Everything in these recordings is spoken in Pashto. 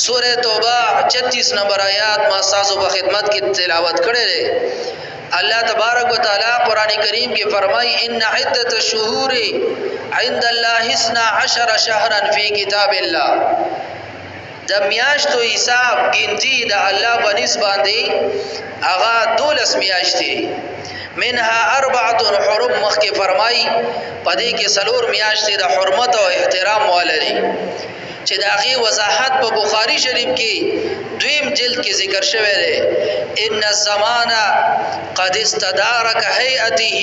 سورہ توبہ 36 نمبر آیات ما سازو بخدمت کی تلاوت کرے لے اللہ تبارک و تعالی قرآن کریم کی فرمائی ان عدت الشہور عند اللہ 12 شہرا فی کتاب اللہ دا میاشتو حساب گنتی دا اللہ بنس باندی اغا 12 میاشتی منها 4 حرم مخ کی فرمائی پدی کی سلور میاشتی دا حرمت و احترام والدی چې دا غي وضاحت په بخاری شریف کې دویم جلد کې ذکر شوی دی ان الزمان قد استدار كهيئته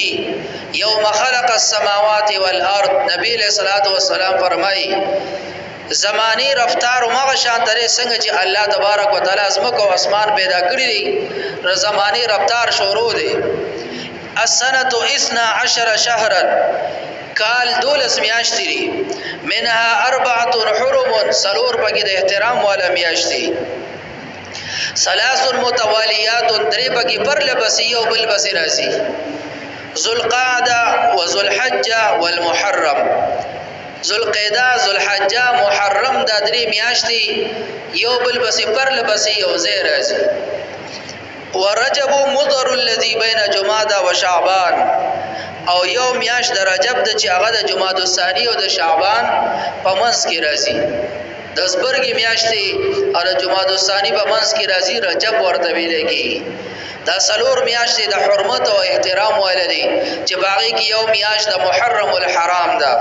يوم خلق السماوات والارض نبی علیہ الصلوۃ والسلام فرمایي زمانی رفتار مغه شان درې څنګه چې الله تبارک وتعالى اسمک او اسمان پیدا کړی دی زمانی رفتار شروع دی السنه 12 شهرا کال 12 میاشتې دي منها 4 حرم سلور پکې د احترام والا میاشتې 3 متوالیات 3 پکې پر لبسی او بل بسی راځي ذوالقعده وذوالحجه والمحرم ذوالقعده ذوالحجه محرم دا 3 میاشتې یو بل بسی پر لبسی او زی راځي ورجب مضر الذي بين جمادى وشعبان او یو میاش د رجب د چې هغه د جمادی الثانی او د شعبان په منځ کې راځي د زبرګي میاشتې او د جمادی الثانی په منځ کې راځي رجب ورته ویل کېږي دا سلور میاشتې د حرمت او احترام والدي چې باغی کې یو میاش د محرم الحرام ده